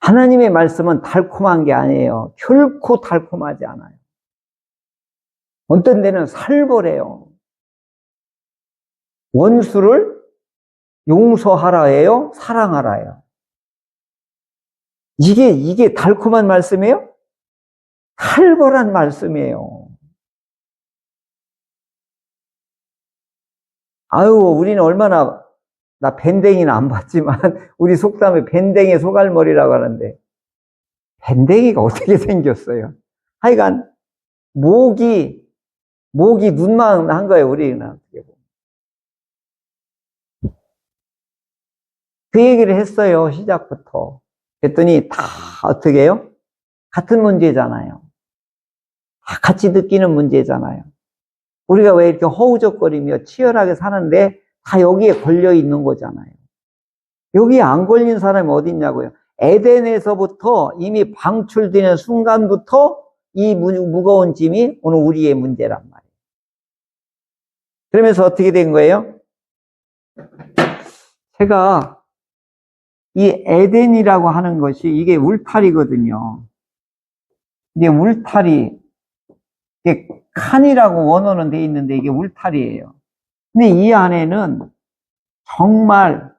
하나님의 말씀은 달콤한 게 아니에요. 결코 달콤하지 않아요. 어떤 데는 살벌해요. 원수를 용서하라 해요? 사랑하라 해요? 이게 달콤한 말씀이에요? 살벌한 말씀이에요. 아유, 우리는 얼마나, 나 밴댕이는 안 봤지만, 우리 속담에 밴댕이 소갈머리라고 하는데, 밴댕이가 어떻게 생겼어요? 하여간, 목이 눈만 한 거예요, 우리는. 그 얘기를 했어요, 시작부터. 그랬더니 다 어떻게 해요? 같은 문제잖아요. 다 같이 느끼는 문제잖아요. 우리가 왜 이렇게 허우적거리며 치열하게 사는데 다 여기에 걸려 있는 거잖아요. 여기에 안 걸린 사람이 어디 있냐고요. 에덴에서부터 이미 방출되는 순간부터 이 무거운 짐이 오늘 우리의 문제란 말이에요. 그러면서 어떻게 된 거예요? 제가 이 에덴이라고 하는 것이 이게 울타리거든요. 이게 울타리, 이게 칸이라고 원어는 돼 있는데 이게 울타리예요. 근데 이 안에는 정말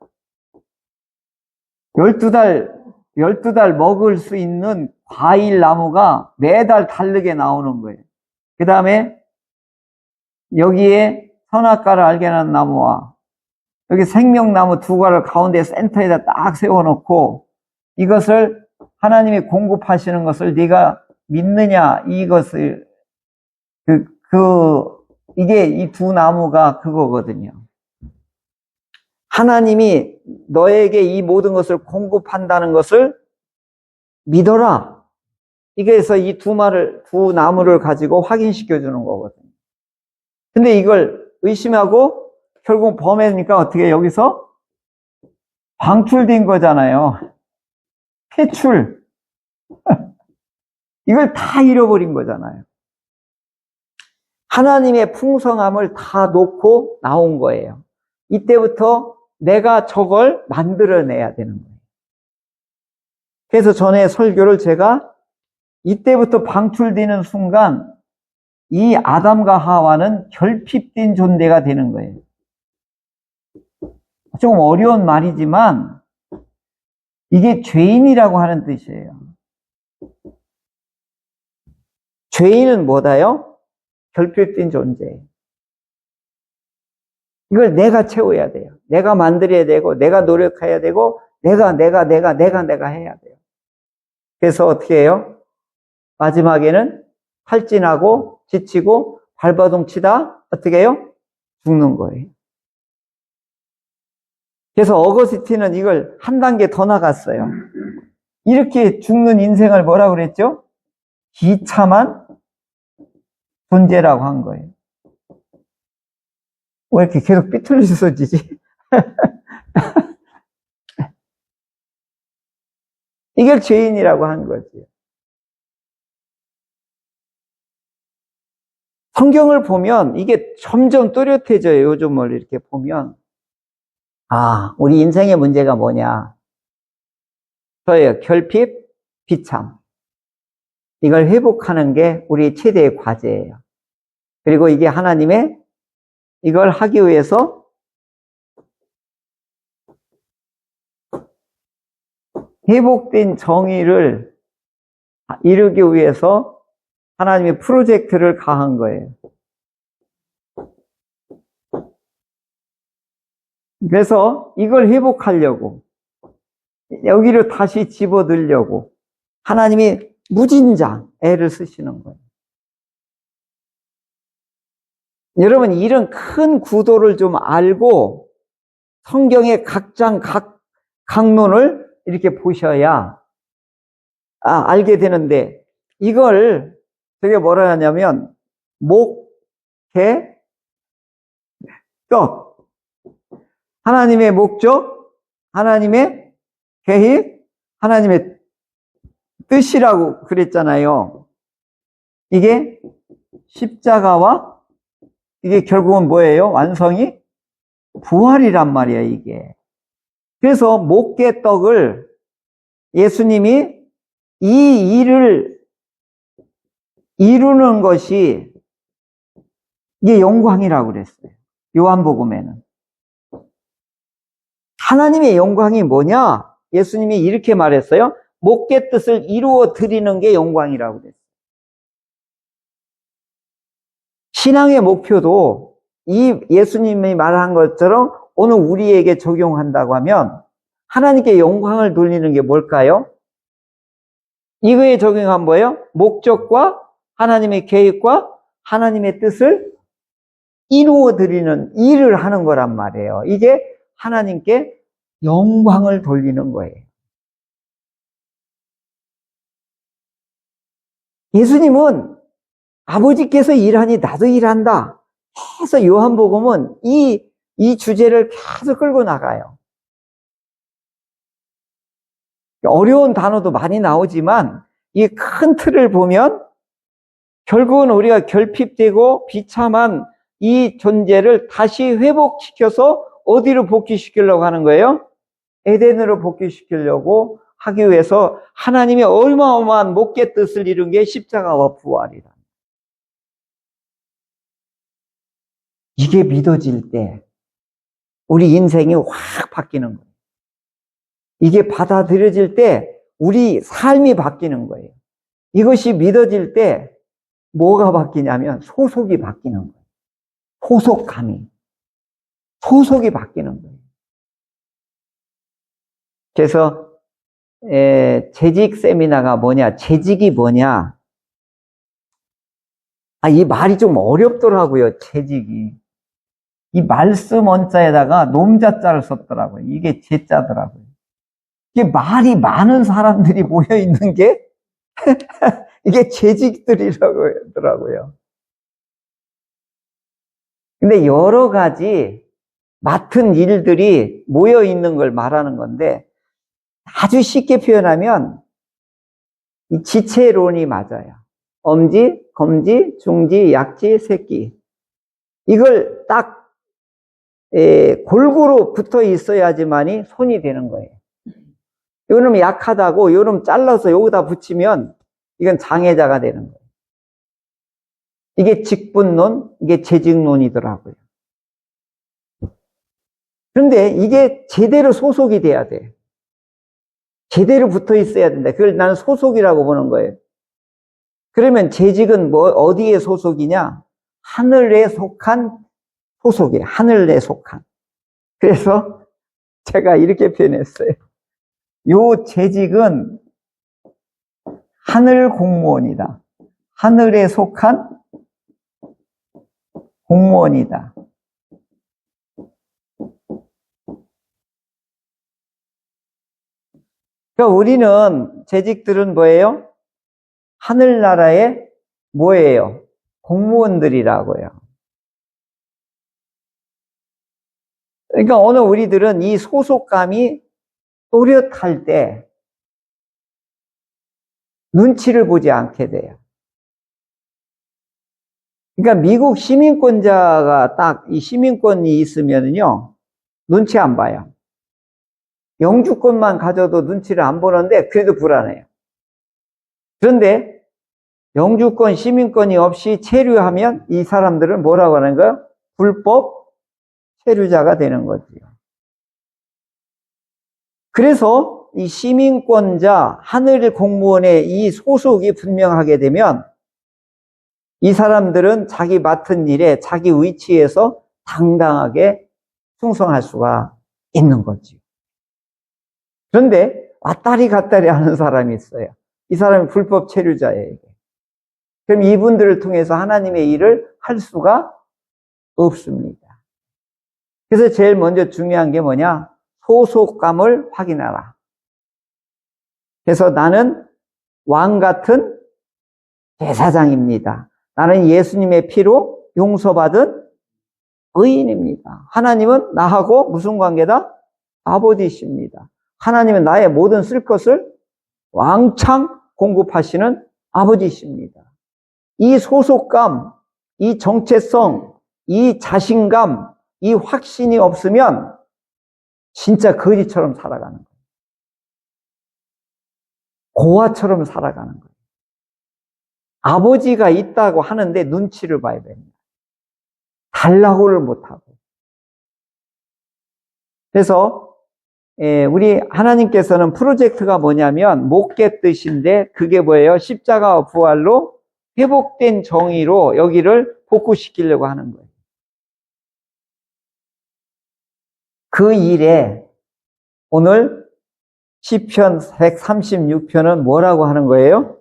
12달 먹을 수 있는 과일 나무가 매달 다르게 나오는 거예요. 그 다음에 여기에 선악과를 알게 하는 나무와 여기 생명나무 두 가를 가운데 센터에다 딱 세워놓고 이것을 하나님이 공급하시는 것을 네가 믿느냐 이것을 이게 이 두 나무가 그거거든요. 하나님이 너에게 이 모든 것을 공급한다는 것을 믿어라. 이게서 이 두 나무를 가지고 확인시켜 주는 거거든요. 근데 이걸 의심하고 결국 범해니까 어떻게 여기서 방출된 거잖아요. 퇴출. 이걸 다 잃어버린 거잖아요. 하나님의 풍성함을 다 놓고 나온 거예요. 이때부터 내가 저걸 만들어내야 되는 거예요. 그래서 전에 설교를 제가 이때부터 방출되는 순간 이 아담과 하와는 결핍된 존재가 되는 거예요. 좀 어려운 말이지만 이게 죄인이라고 하는 뜻이에요. 죄인은 뭐다요? 결핍된 존재. 이걸 내가 채워야 돼요. 내가 만들어야 되고 내가 노력해야 되고 내가 해야 돼요. 그래서 어떻게 해요? 마지막에는 탈진하고 지치고 발버둥치다 어떻게 해요? 죽는 거예요. 그래서 어거스틴은 이걸 한 단계 더 나갔어요. 이렇게 죽는 인생을 뭐라고 그랬죠? 비참한 존재라고 한 거예요. 왜 이렇게 계속 삐뚤어지지? 이걸 죄인이라고 한 거지. 성경을 보면 이게 점점 또렷해져요. 요즘을 이렇게 보면. 아, 우리 인생의 문제가 뭐냐? 저예요. 결핍, 비참. 이걸 회복하는 게 우리 최대의 과제예요. 그리고 이게 하나님의 이걸 하기 위해서 회복된 정의를 이루기 위해서 하나님의 프로젝트를 가한 거예요. 그래서 이걸 회복하려고 여기로 다시 집어들려고 하나님이 무진장 애를 쓰시는 거예요. 여러분 이런 큰 구도를 좀 알고 성경의 각 장, 각 강론을 이렇게 보셔야 알게 되는데 이걸 되게 뭐라 하냐면 목, 개, 떡 하나님의 목적, 하나님의 계획, 하나님의 뜻이라고 그랬잖아요. 이게 십자가와 이게 결국은 뭐예요? 완성이 부활이란 말이에요, 이게. 그래서 목개떡을 예수님이 이 일을 이루는 것이 이게 영광이라고 그랬어요. 요한복음에는. 하나님의 영광이 뭐냐? 예수님이 이렇게 말했어요. 목계 뜻을 이루어 드리는 게 영광이라고 그랬어요. 신앙의 목표도 이 예수님이 말한 것처럼 오늘 우리에게 적용한다고 하면 하나님께 영광을 돌리는 게 뭘까요? 이거에 적용한 뭐예요? 목적과 하나님의 계획과 하나님의 뜻을 이루어 드리는 일을 하는 거란 말이에요. 이게 하나님께 영광을 돌리는 거예요. 예수님은 아버지께서 일하니 나도 일한다 해서 요한복음은 이 주제를 계속 끌고 나가요. 어려운 단어도 많이 나오지만 이 큰 틀을 보면 결국은 우리가 결핍되고 비참한 이 존재를 다시 회복시켜서 어디로 복귀시키려고 하는 거예요? 에덴으로 복귀시키려고 하기 위해서 하나님이 어마어마한 목계 뜻을 이룬 게 십자가와 부활이다. 이게 믿어질 때 우리 인생이 확 바뀌는 거예요. 이게 받아들여질 때 우리 삶이 바뀌는 거예요. 이것이 믿어질 때 뭐가 바뀌냐면 소속이 바뀌는 거예요. 소속이 바뀌는 거예요. 그래서 재직 세미나가 뭐냐, 재직이 뭐냐. 이 말이 좀 어렵더라고요. 재직이. 이 말씀 원자에다가 놈자자를 썼더라고요. 이게 제자더라고요. 이게 말이 많은 사람들이 모여 있는 게 이게 재직들이라고 하더라고요. 근데 여러 가지 맡은 일들이 모여 있는 걸 말하는 건데 아주 쉽게 표현하면 이 지체론이 맞아요. 엄지, 검지, 중지, 약지, 새끼. 이걸 딱 골고루 붙어 있어야지만이 손이 되는 거예요. 요놈 약하다고 요놈 잘라서 여기다 붙이면 이건 장애자가 되는 거예요. 이게 직분론, 이게 재직론이더라고요. 그런데 이게 제대로 소속이 돼야 돼. 제대로 붙어 있어야 된다. 그걸 나는 소속이라고 보는 거예요. 그러면 재직은 뭐 어디에 소속이냐? 하늘에 속한 소속이에요. 하늘에 속한. 그래서 제가 이렇게 표현했어요. 요 재직은 하늘 공무원이다. 하늘에 속한 공무원이다. 그러니까 우리는 재직들은 뭐예요? 하늘나라의 뭐예요? 공무원들이라고요. 그러니까 오늘 우리들은 이 소속감이 또렷할 때 눈치를 보지 않게 돼요. 그러니까 미국 시민권자가 딱 이 시민권이 있으면요 눈치 안 봐요. 영주권만 가져도 눈치를 안 보는데 그래도 불안해요. 그런데 영주권, 시민권이 없이 체류하면 이 사람들은 뭐라고 하는 거예요? 불법 체류자가 되는 거지요. 그래서 이 시민권자, 하늘 공무원의 이 소속이 분명하게 되면 이 사람들은 자기 맡은 일에 자기 위치에서 당당하게 충성할 수가 있는 거지. 그런데 왔다리 갔다리 하는 사람이 있어요. 이 사람이 불법 체류자예요. 그럼 이분들을 통해서 하나님의 일을 할 수가 없습니다. 그래서 제일 먼저 중요한 게 뭐냐? 소속감을 확인하라. 그래서 나는 왕 같은 제사장입니다. 나는 예수님의 피로 용서받은 의인입니다. 하나님은 나하고 무슨 관계다? 아버지십니다. 하나님은 나의 모든 쓸 것을 왕창 공급하시는 아버지십니다. 이 소속감, 이 정체성, 이 자신감, 이 확신이 없으면 진짜 거지처럼 살아가는 거예요. 고아처럼 살아가는 거예요. 아버지가 있다고 하는데 눈치를 봐야 됩니다. 달라고를 못하고. 그래서 우리 하나님께서는 프로젝트가 뭐냐면 목계 뜻인데 그게 뭐예요? 십자가와 부활로 회복된 정의로 여기를 복구시키려고 하는 거예요. 그 일에 오늘 시편 136편은 뭐라고 하는 거예요?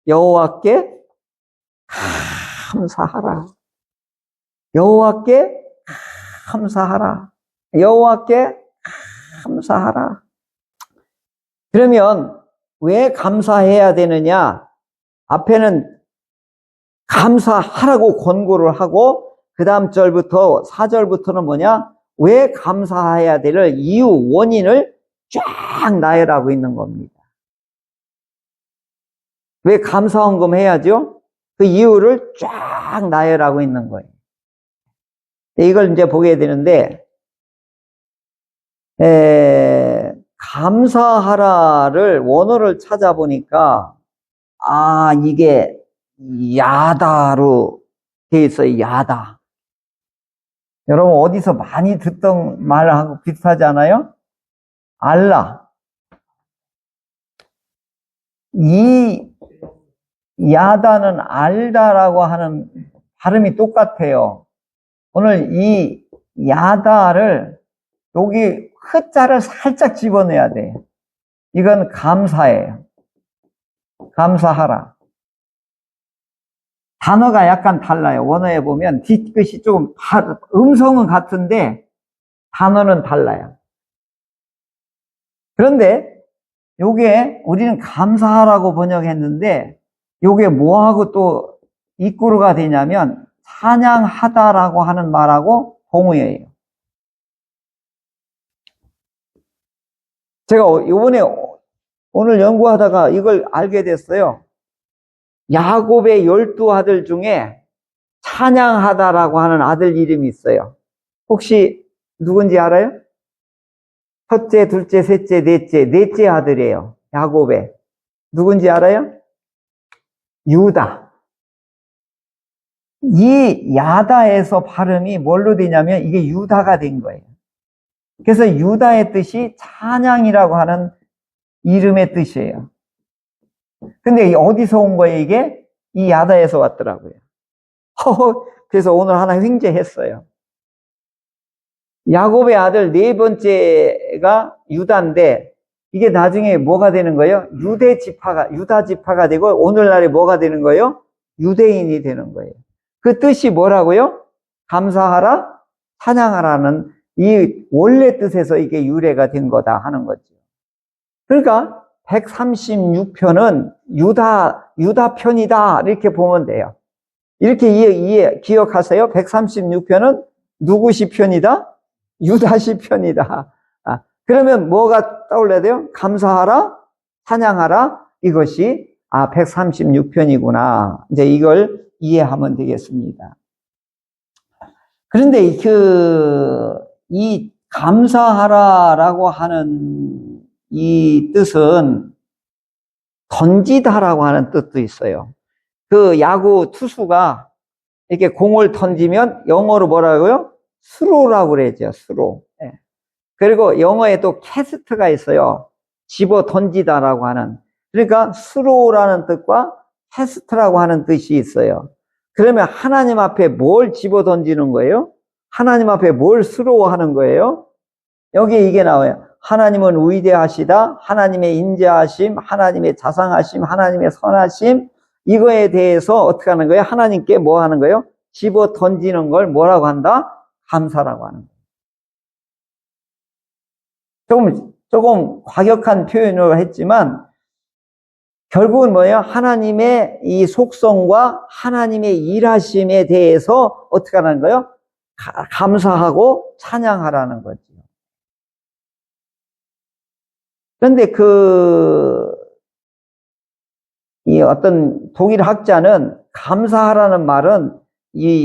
여호와께 감사하라. 여호와께 감사하라. 여호와께 감사하라. 그러면 왜 감사해야 되느냐? 앞에는 감사하라고 권고를 하고 그 다음 절부터 4절부터는 뭐냐? 왜 감사해야 될 이유, 원인을 쫙 나열하고 있는 겁니다. 왜 감사헌금 해야죠? 그 이유를 쫙 나열하고 있는 거예요. 이걸 이제 보게 되는데 감사하라를 원어를 찾아보니까 이게 야다로 되어 있어요. 야다. 여러분 어디서 많이 듣던 말하고 비슷하지 않아요? 알라. 이 야다는 알다라고 하는 발음이 똑같아요. 오늘 이 야다를 여기 흐자를 살짝 집어내야 돼. 이건 감사예요. 감사하라. 단어가 약간 달라요. 원어에 보면 뒷끝이 조금 음성은 같은데 단어는 달라요. 그런데 요게 우리는 감사하라고 번역했는데 요게 뭐하고 또 이꾸르가 되냐면 찬양하다라고 하는 말하고 동의어예요. 제가 요번에 오늘 연구하다가 이걸 알게 됐어요. 야곱의 12아들 중에 찬양하다라고 하는 아들 이름이 있어요. 혹시 누군지 알아요? 첫째, 둘째, 셋째, 넷째 아들이에요. 야곱의. 누군지 알아요? 유다. 이 야다에서 발음이 뭘로 되냐면 이게 유다가 된 거예요. 그래서 유다의 뜻이 찬양이라고 하는 이름의 뜻이에요. 근데 어디서 온 거예요, 이게? 이 야다에서 왔더라고요. 그래서 오늘 하나 횡재했어요. 야곱의 아들 네 번째가 유다인데 이게 나중에 뭐가 되는 거예요? 유다 지파가 되고 오늘날에 뭐가 되는 거예요? 유대인이 되는 거예요. 그 뜻이 뭐라고요? 감사하라, 찬양하라는 이 원래 뜻에서 이게 유래가 된 거다 하는 거죠. 그러니까 136편은 유다 편이다 이렇게 보면 돼요. 이렇게 기억하세요. 136편은 누구시 편이다? 유다시 편이다. 그러면 뭐가 떠올려야 돼요? 감사하라, 찬양하라, 이것이 136편이구나. 이제 이걸 이해하면 되겠습니다. 그런데 이 감사하라라고 하는 이 뜻은 던지다라고 하는 뜻도 있어요. 그 야구 투수가 이렇게 공을 던지면 영어로 뭐라고요? 스로라고 그러죠. 스로. 그리고 영어에 또 캐스트가 있어요. 집어 던지다라고 하는. 그러니까 스로라는 뜻과 캐스트라고 하는 뜻이 있어요. 그러면 하나님 앞에 뭘 집어 던지는 거예요? 하나님 앞에 뭘 스로워하는 거예요? 여기 이게 나와요. 하나님은 위대하시다. 하나님의 인자하심, 하나님의 자상하심, 하나님의 선하심. 이거에 대해서 어떻게 하는 거예요? 하나님께 뭐 하는 거예요? 집어 던지는 걸 뭐라고 한다? 감사라고 하는 거예요. 조금 과격한 표현을 했지만 결국은 뭐예요? 하나님의 이 속성과 하나님의 일하심에 대해서 어떻게 하는 거예요? 감사하고 찬양하라는 거죠. 그런데 이 어떤 독일 학자는 감사하라는 말은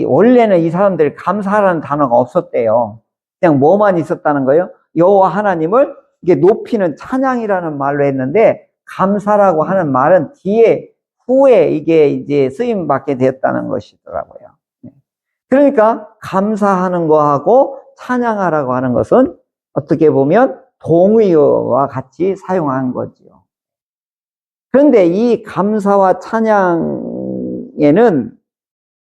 원래는 이 사람들이 감사하라는 단어가 없었대요. 그냥 뭐만 있었다는 거예요? 여호와 하나님을 이게 높이는 찬양이라는 말로 했는데 감사라고 하는 말은 후에 이게 이제 쓰임받게 되었다는 것이더라고요. 그러니까 감사하는 거하고 찬양하라고 하는 것은 어떻게 보면 동의어와 같이 사용한 거지요. 그런데 이 감사와 찬양에는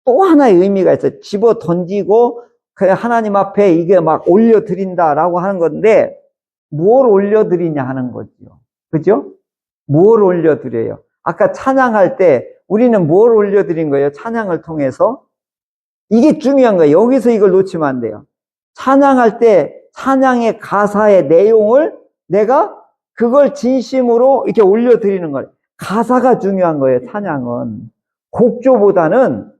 또 하나의 의미가 있어요. 집어 던지고 그냥 하나님 앞에 이게 막 올려드린다라고 하는 건데, 뭘 올려드리냐 하는 거지요. 그죠? 뭘 올려드려요? 아까 찬양할 때 우리는 뭘 올려드린 거예요? 찬양을 통해서? 이게 중요한 거예요. 여기서 이걸 놓치면 안 돼요. 찬양할 때 찬양의 가사의 내용을 내가 그걸 진심으로 이렇게 올려드리는 거예요. 가사가 중요한 거예요, 찬양은. 곡조보다는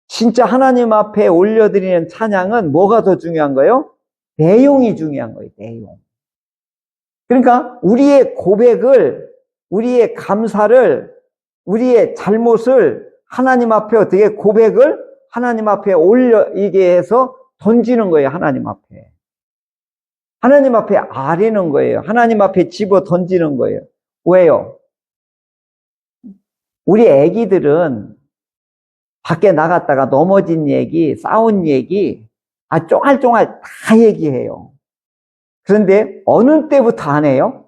진짜 하나님 앞에 올려드리는 찬양은 뭐가 더 중요한 거예요? 내용이 중요한 거예요, 내용. 그러니까 우리의 고백을, 우리의 감사를, 우리의 잘못을 하나님 앞에 어떻게 고백을 하나님 앞에 이게 해서 던지는 거예요, 하나님 앞에. 하나님 앞에 아뢰는 거예요. 하나님 앞에 집어 던지는 거예요. 왜요? 우리 애기들은 밖에 나갔다가 넘어진 얘기, 싸운 얘기, 쫑알쫑알 다 얘기해요. 그런데 어느 때부터 안 해요?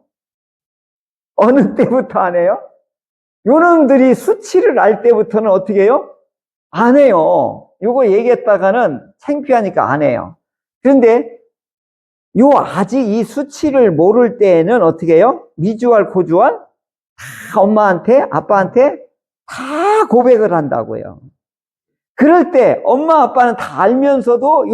어느 때부터 안 해요? 요놈들이 수치를 알 때부터는 어떻게 해요? 안 해요. 요거 얘기했다가는 창피하니까 안 해요. 그런데 아직 이 수치를 모를 때에는 어떻게 해요? 미주알, 고주알 다 엄마한테, 아빠한테 다 고백을 한다고요. 그럴 때 엄마, 아빠는 다 알면서도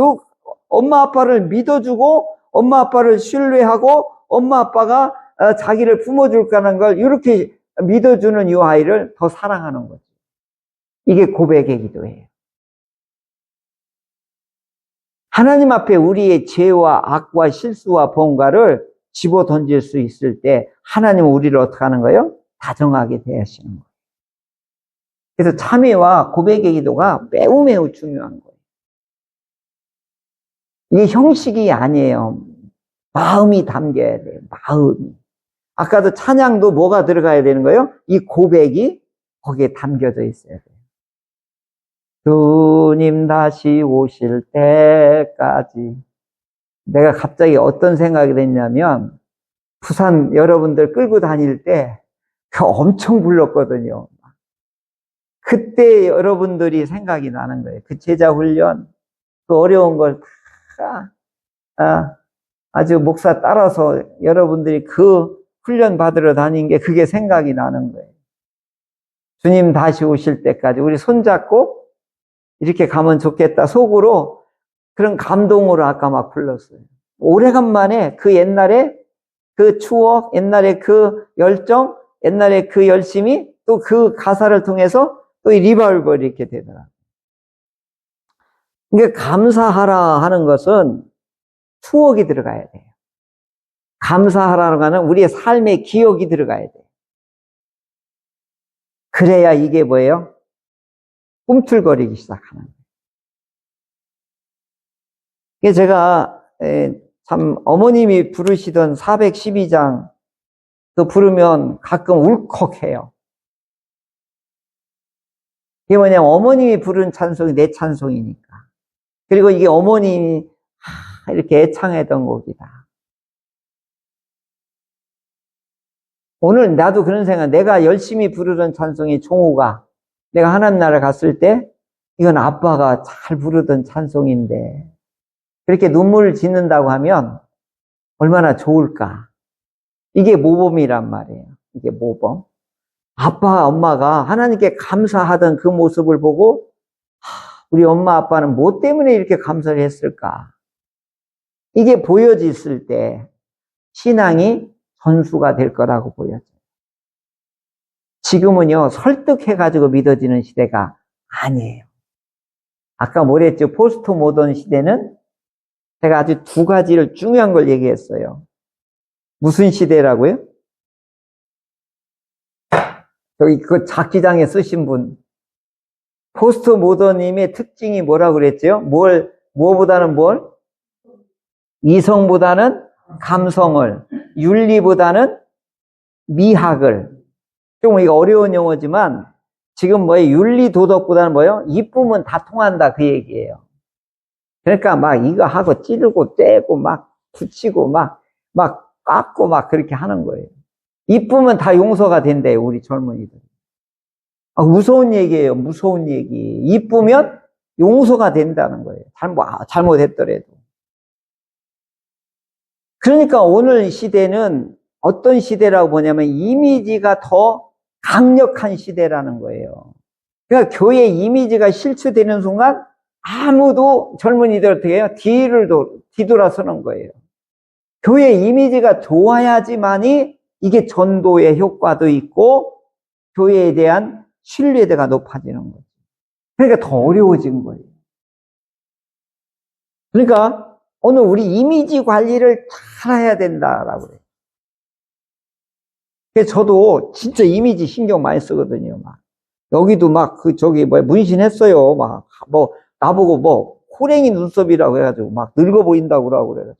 엄마, 아빠를 믿어주고 엄마, 아빠를 신뢰하고 엄마, 아빠가 자기를 품어줄 거라는 걸 이렇게 믿어주는 이 아이를 더 사랑하는 거죠. 이게 고백의 기도예요. 하나님 앞에 우리의 죄와 악과 실수와 번과를 집어 던질 수 있을 때 하나님은 우리를 어떻게 하는 거예요? 다정하게 대하시는 거예요. 그래서 참회와 고백의 기도가 매우 매우 중요한 거예요. 이게 형식이 아니에요. 마음이 담겨야 돼요. 마음이. 아까도 찬양도 뭐가 들어가야 되는 거예요? 이 고백이 거기에 담겨져 있어야 돼요. 주님 다시 오실 때까지. 내가 갑자기 어떤 생각이 됐냐면 부산 여러분들 끌고 다닐 때 엄청 불렀거든요. 그때 여러분들이 생각이 나는 거예요. 그 제자 훈련, 그 어려운 걸 다 아주 목사 따라서 여러분들이 그 훈련 받으러 다닌 게 그게 생각이 나는 거예요. 주님 다시 오실 때까지 우리 손잡고 이렇게 가면 좋겠다 속으로 그런 감동으로 아까 막 불렀어요. 오래간만에 그 옛날에 그 추억, 옛날에 그 열정, 옛날에 그 열심이 또 그 가사를 통해서 또 이 리바이벌이 이렇게 되더라고요. 그러니까 감사하라 하는 것은 추억이 들어가야 돼요. 감사하라는 거는 우리의 삶의 기억이 들어가야 돼요. 그래야 이게 뭐예요? 꿈틀거리기 시작하는 거예요. 이게 제가 참 어머님이 부르시던 412장 그 부르면 가끔 울컥해요. 이게 뭐냐면 어머님이 부른 찬송이 내 찬송이니까. 그리고 이게 어머님이 이렇게 애창했던 곡이다. 오늘 나도 그런 생각, 내가 열심히 부르던 찬송이 종우가 내가 하나님 나라 갔을 때 이건 아빠가 잘 부르던 찬송인데 그렇게 눈물을 짓는다고 하면 얼마나 좋을까. 이게 모범이란 말이에요. 이게 모범. 아빠, 엄마가 하나님께 감사하던 그 모습을 보고 우리 엄마, 아빠는 뭐 때문에 이렇게 감사를 했을까? 이게 보여졌을 때 신앙이 전수가 될 거라고 보여져요. 지금은요, 설득해가지고 믿어지는 시대가 아니에요. 아까 뭐랬죠? 포스트 모던 시대는 제가 아주 두 가지를 중요한 걸 얘기했어요. 무슨 시대라고요? 여기 그 작기장에 쓰신 분. 포스트 모더님의 특징이 뭐라고 그랬죠? 뭐보다는 뭘? 이성보다는 감성을, 윤리보다는 미학을, 좀 이거 어려운 용어지만 지금 뭐예요? 윤리 도덕보다는 뭐예요? 이쁨은 다 통한다 그 얘기예요. 그러니까 막 이거 하고 찌르고 떼고 막 붙이고 막 깎고 막 그렇게 하는 거예요. 이쁨은 다 용서가 된대요, 우리 젊은이들. 무서운 얘기예요, 무서운 얘기. 이쁘면 용서가 된다는 거예요. 잘못했더라도. 그러니까 오늘 시대는 어떤 시대라고 보냐면 이미지가 더 강력한 시대라는 거예요. 그러니까 교회 이미지가 실추되는 순간 아무도 젊은이들 어떻게 해요? 뒤돌아서는 거예요. 교회 이미지가 좋아야지만이 이게 전도의 효과도 있고 교회에 대한 신뢰도가 높아지는 거죠. 그러니까 더 어려워진 거예요. 그러니까 오늘 우리 이미지 관리를 잘 해야 된다라고 그래요. 그래서 저도 진짜 이미지 신경 많이 쓰거든요. 막 여기도 막 문신했어요. 막 나보고 호랭이 눈썹이라고 해가지고 막 늙어 보인다고 그러고 그래가지고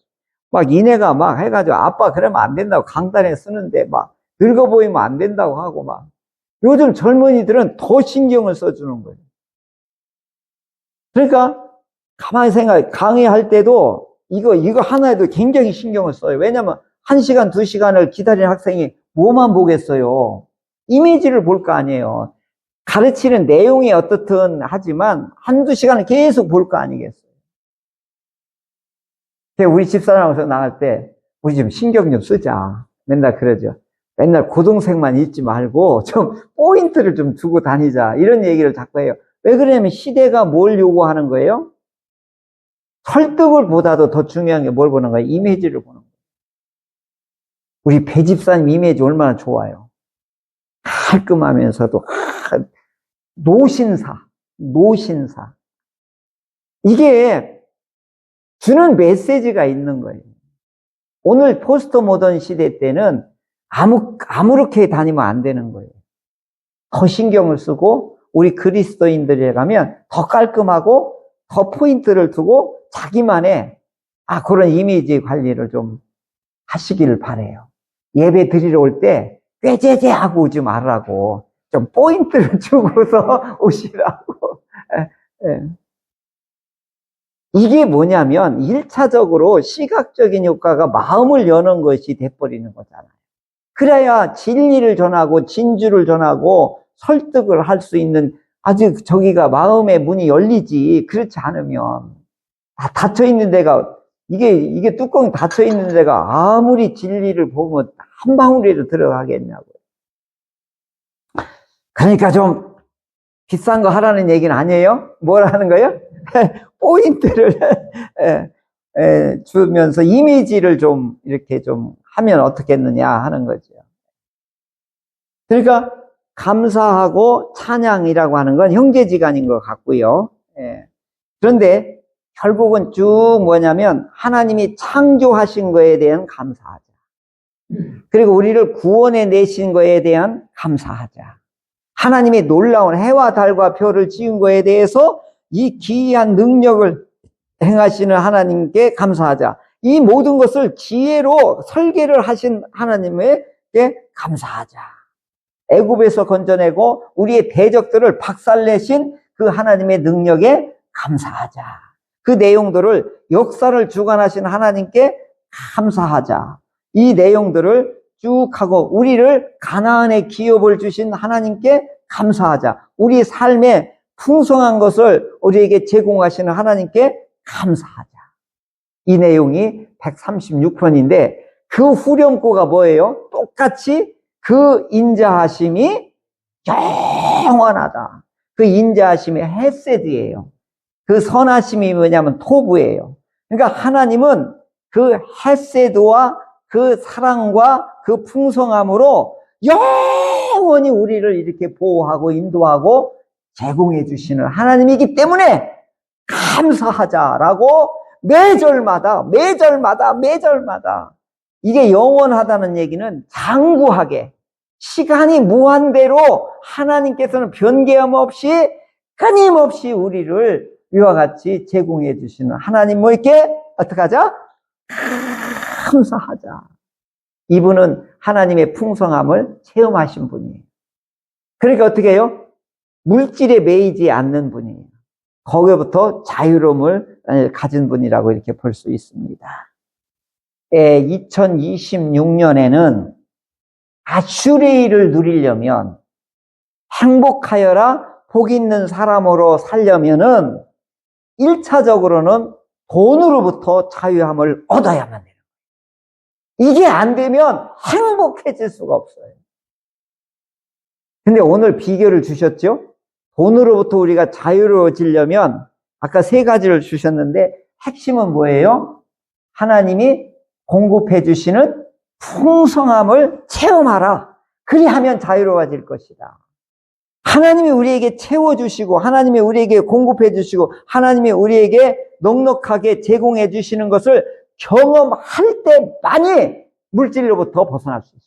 막 이내가 막 해가지고 아빠 그러면 안 된다고 강단에 쓰는데 막 늙어 보이면 안 된다고 하고 막 요즘 젊은이들은 더 신경을 써주는 거예요. 그러니까 가만히 생각해. 강의할 때도 이거 하나에도 굉장히 신경을 써요. 왜냐면 1시간, 2시간을 기다리는 학생이 뭐만 보겠어요? 이미지를 볼 거 아니에요. 가르치는 내용이 어떻든 하지만 1~2시간을 계속 볼 거 아니겠어요? 우리 집사람하고서 나갈 때 우리 좀 신경 좀 쓰자. 맨날 그러죠. 맨날 고동생만 읽지 말고 좀 포인트를 좀 두고 다니자. 이런 얘기를 자꾸 해요. 왜 그러냐면 시대가 뭘 요구하는 거예요? 설득을 보다도 더 중요한 게 뭘 보는 거예요? 이미지를 보는 거예요. 우리 배 집사님 이미지 얼마나 좋아요. 깔끔하면서도 노신사. 이게 주는 메시지가 있는 거예요. 오늘 포스트 모던 시대 때는 아무렇게 다니면 안 되는 거예요. 더 신경을 쓰고 우리 그리스도인들에 가면 더 깔끔하고 더 포인트를 두고 자기만의 그런 이미지 관리를 좀 하시기를 바래요. 예배 드리러 올 때 꾀죄죄 하고 오지 말라고 좀 포인트를 주고서 오시라고. 이게 뭐냐면 1차적으로 시각적인 효과가 마음을 여는 것이 돼버리는 거잖아요. 그래야 진리를 전하고 진주를 전하고 설득을 할 수 있는 아직 저기가 마음의 문이 열리지. 그렇지 않으면 닫혀있는 데가 이게 뚜껑이 닫혀있는 데가 아무리 진리를 보면 한 방울이라도 들어가겠냐고요. 그러니까 좀 비싼 거 하라는 얘기는 아니에요. 뭘 하는 거예요? 포인트를 주면서 이미지를 좀 이렇게 좀 하면 어떻겠느냐 하는 거죠. 그러니까 감사하고 찬양이라고 하는 건 형제지간인 것 같고요. 그런데 결국은 쭉 뭐냐면 하나님이 창조하신 거에 대한 감사하자. 그리고 우리를 구원해 내신 거에 대한 감사하자. 하나님이 놀라운 해와 달과 별을 지은 거에 대해서 이 기이한 능력을 행하시는 하나님께 감사하자. 이 모든 것을 지혜로 설계를 하신 하나님께 감사하자. 애굽에서 건져내고 우리의 대적들을 박살내신 그 하나님의 능력에 감사하자. 그 내용들을 역사를 주관하신 하나님께 감사하자. 이 내용들을 쭉 하고 우리를 가나안의 기업을 주신 하나님께 감사하자. 우리 삶에 풍성한 것을 우리에게 제공하시는 하나님께 감사하자. 이 내용이 136편인데 그 후렴구가 뭐예요? 똑같이 그 인자하심이 영원하다. 그 인자하심이 헤세드예요. 그 선하심이 뭐냐면 토부예요. 그러니까 하나님은 그 헤세드와 그 사랑과 그 풍성함으로 영원히 우리를 이렇게 보호하고 인도하고 제공해 주시는 하나님이기 때문에 감사하자라고 매절마다 이게 영원하다는 얘기는 장구하게 시간이 무한대로 하나님께서는 변개함 없이 끊임없이 우리를 위와 같이 제공해 주시는 하나님 뭐이렇게 어떻게 하자? 감사하자. 이분은 하나님의 풍성함을 체험하신 분이에요. 그러니까 어떻게 해요? 물질에 매이지 않는 분이에요. 거기부터 자유로움을 가진 분이라고 이렇게 볼 수 있습니다. 2026년에는 아슈레이를 누리려면, 행복하여라 복 있는 사람으로 살려면은 1차적으로는 돈으로부터 자유함을 얻어야만 돼요. 이게 안 되면 행복해질 수가 없어요. 근데 오늘 비결을 주셨죠? 돈으로부터 우리가 자유로워지려면 아까 3가지를 주셨는데 핵심은 뭐예요? 하나님이 공급해 주시는 풍성함을 체험하라. 그리하면 자유로워질 것이다. 하나님이 우리에게 채워주시고 하나님이 우리에게 공급해 주시고 하나님이 우리에게 넉넉하게 제공해 주시는 것을 경험할 때만이 물질로부터 벗어날 수 있습니다.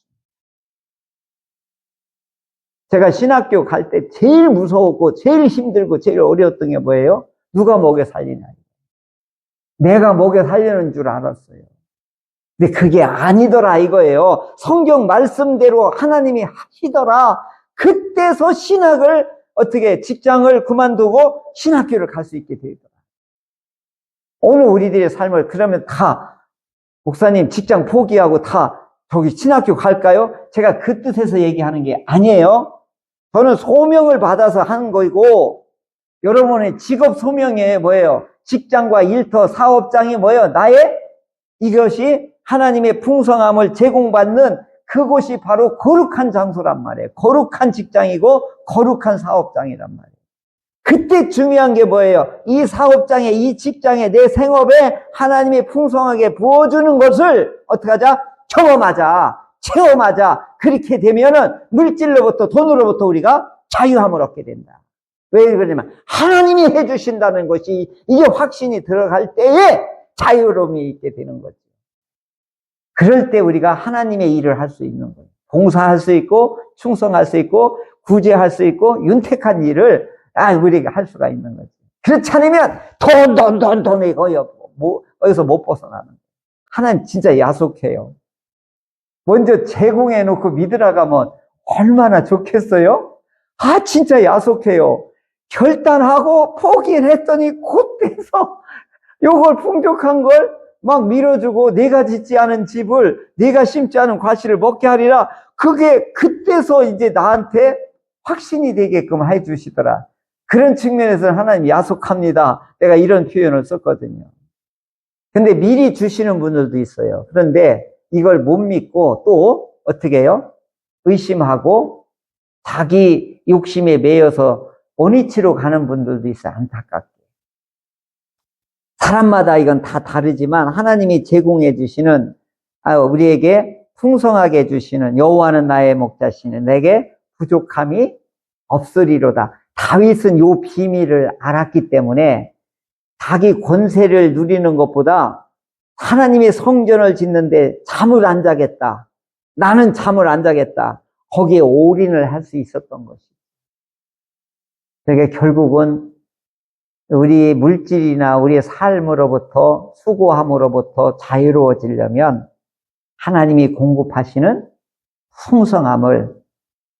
제가 신학교 갈 때 제일 무서웠고 제일 힘들고 제일 어려웠던 게 뭐예요? 누가 먹여 살리냐. 내가 먹여 살리는 줄 알았어요. 근데 그게 아니더라 이거예요. 성경 말씀대로 하나님이 하시더라. 그때서 신학을 어떻게 직장을 그만두고 신학교를 갈 수 있게 되더라. 오늘 우리들의 삶을 그러면 다 목사님 직장 포기하고 다 저기 신학교 갈까요? 제가 그 뜻에서 얘기하는 게 아니에요. 저는 소명을 받아서 하는 거이고 여러분의 직업 소명이 뭐예요? 직장과 일터 사업장이 뭐예요? 나의 이것이 하나님의 풍성함을 제공받는 그곳이 바로 거룩한 장소란 말이에요. 거룩한 직장이고 거룩한 사업장이란 말이에요. 그때 중요한 게 뭐예요? 이 사업장에 이 직장에 내 생업에 하나님이 풍성하게 부어주는 것을 어떻게 하자? 경험하자. 체험하자. 그렇게 되면은 물질로부터 돈으로부터 우리가 자유함을 얻게 된다. 왜 그러냐면 하나님이 해주신다는 것이 이게 확신이 들어갈 때에 자유로움이 있게 되는 거죠. 그럴 때 우리가 하나님의 일을 할 수 있는 거예요. 봉사할 수 있고 충성할 수 있고 구제할 수 있고 윤택한 일을 우리가 할 수가 있는 거죠. 그렇지 않으면 돈 어디서 못 벗어나는 거예요. 하나님 진짜 야속해요. 먼저 제공해 놓고 믿으라고 하면 얼마나 좋겠어요? 진짜 야속해요. 결단하고 포기를 했더니 그때서 요걸 풍족한 걸 막 밀어주고 내가 짓지 않은 집을 내가 심지 않은 과실을 먹게 하리라. 그게 그때서 이제 나한테 확신이 되게끔 해주시더라. 그런 측면에서는 하나님 야속합니다. 내가 이런 표현을 썼거든요. 근데 미리 주시는 분들도 있어요. 그런데 이걸 못 믿고 또 어떻게 해요? 의심하고 자기 욕심에 매여서 원위치로 가는 분들도 있어요. 안타깝게. 사람마다 이건 다 다르지만 하나님이 제공해 주시는 우리에게 풍성하게 주시는 여호와는 나의 목자시니 내게 부족함이 없으리로다. 다윗은 요 비밀을 알았기 때문에 자기 권세를 누리는 것보다 하나님의 성전을 짓는데 잠을 안 자겠다. 나는 잠을 안 자겠다. 거기에 올인을 할 수 있었던 것이죠. 그러니까 결국은 우리 물질이나 우리의 삶으로부터 수고함으로부터 자유로워지려면 하나님이 공급하시는 풍성함을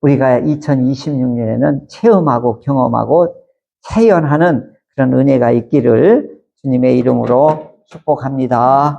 우리가 2026년에는 체험하고 경험하고 체현하는 그런 은혜가 있기를 주님의 이름으로 축복합니다.